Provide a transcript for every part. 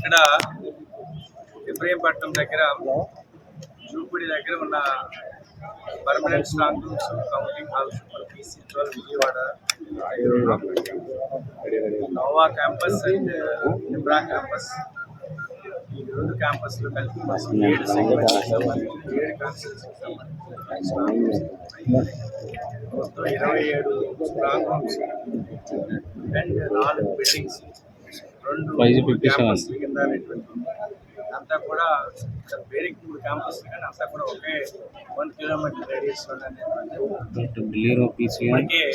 ఇక్కడ ఇబ్రహీంపట్నం దగ్గర చూపుడి దగ్గర ఉన్న permanent strong rooms counting halls PC 12 Vijayawada Nova campus and ఇబ్రా క్యాంపస్ ఈ రెండు క్యాంపస్లు కలిపి 7 సెగ్మెంట్స్ 7 కాన్స్టిట్యూన్సీకి సంబంధించి మొత్తం 27 స్ట్రాంగ్ రూమ్స్ అండ్ 4 బిల్డింగ్స్ 2 క్యాంపస్ల కింద అంతా కూడా వేరికి 3 క్యాంపస్ కానీ అంతా కూడా ఒకే 1 కిలోమీటర్ రేడియస్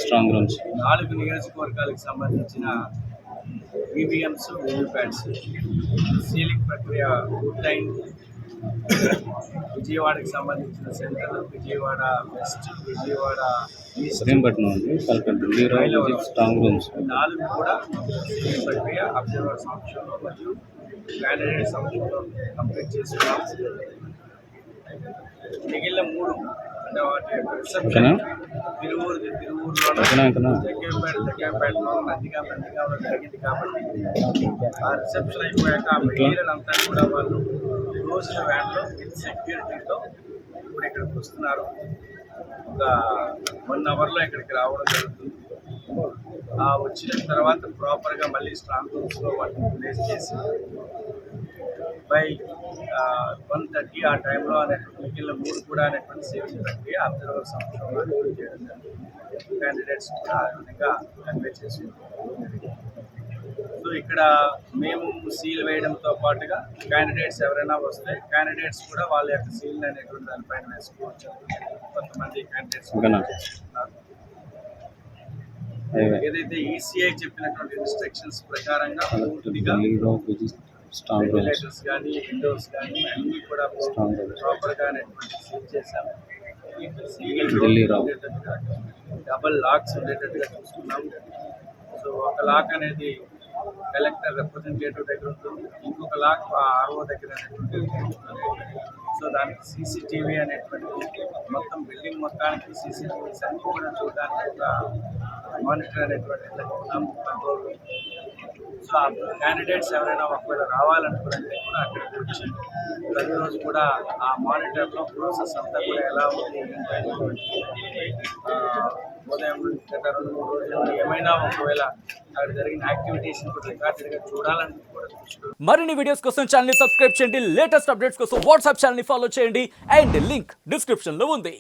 స్ట్రాంగ్ రూమ్స్ 4 నియోజకవర్గాలకు సంబంధించిన ఈవీఎంస్ వీవీప్యాట్స్ సీలింగ్ ప్రక్రియ పూర్తయింది. విజయవాడకి సంబంధించిన central, Vijayawada west, Vijayawada east, strong rooms 4 కూడా సీలింగ్ ప్రక్రియ అబ్జర్వర్ సంవత్సరంలో మరియు క్యాండిడేట్ సంవత్సరంలో కంప్లీట్ చేసుకున్నాం. మిగిలిన 3 అంటే వాటి రిసెప్షన్ తిరువూరులో, జగ్గంపేటలో, నందిగామలో జరిగింది కాబట్టి ఆ రిసెప్షన్ అయిపోయాక ఆ మెటీరియల్ అంతా కూడా వాళ్ళు రోజుల వ్యాన్లో విత్ సెక్యూరిటీతో ఇప్పుడు ఇక్కడికి వస్తున్నారు. ఒక 1 అవర్లో ఇక్కడికి రావడం జరుగుతుంది. వచ్చిన తర్వాత ప్రాపర్గా మళ్ళీ స్ట్రాంగ్ రూమ్స్లో వాటిని ప్లేస్ చేసి బై 1:30 ఆ టైంలో అనేటువంటి మిగిలిన 3 కూడా అనేటువంటి సేవింగ్ ప్రక్రియ అబ్జర్వర్ సంవత్సరంలో చేయడం జరిగింది. క్యాండిడేట్స్ కూడా ఆ విధంగా కన్వే చేసుకుంటాం. సో ఇక్కడ మేము సీల్ వేయడంతో పాటుగా క్యాండిడేట్స్ ఎవరైనా వస్తే క్యాండిడేట్స్ కూడా వాళ్ళ యొక్క సీల్ అనేటువంటి దానిపైన వేసుకోవచ్చు. కొంతమంది క్యాండిడేట్స్ చేస్తున్నారు. ఏదైతే ఈసీఐ చెప్పినటువంటి ఇన్స్ట్రక్షన్స్ ప్రకారంగా పూర్తిగా వెంటిలేటర్స్ కానీ విండోస్ కానీ అన్నీ కూడా ప్రాపర్గా అనేటువంటి సీల్ చేశాము. డబల్ లాక్స్ ఉండేటట్టుగా చూసుకున్నాము. సో ఒక లాక్ అనేది కలెక్టర్ రిప్రజెంటేటివ్ దగ్గర ఉంటుంది, ఇంకొక లాక్ ఆర్ఓ దగ్గర అనేటువంటి. సో దానికి సీసీటీవీ అనేటువంటి మొత్తం బిల్డింగ్ మొత్తానికి సీసీటీవీస్ అన్నీ కూడా చూడడానికి ఒక మానిటర్ అనేటువంటి కంట్రోల్. సో ఆ క్యాండిడేట్స్ ఎవరైనా ఒకవేళ రావాలనుకుంటే కూడా అక్కడికి వచ్చి ప్రతిరోజు కూడా ఆ మానిటర్లో ప్రాసెస్ అంతా కూడా ఎలా ఉంది ఉదయం గత 2-3 రోజులు ఏమైనా ఒకవేళ అక్కడ జరిగిన యాక్టివిటీస్ కూడా రికార్డెడ్గా చూడాలని కూడా చూసుకోవాలి. మరిన్ని వీడియోస్ కోసం ఛానల్ ని సబ్స్క్రైబ్ చేయండి, లేటెస్ట్ అప్డేట్స్ కోసం వాట్సాప్ ఛానల్ ని ఫాలో చేయండి అండ్ లింక్ డిస్క్రిప్షన్ లో ఉంది.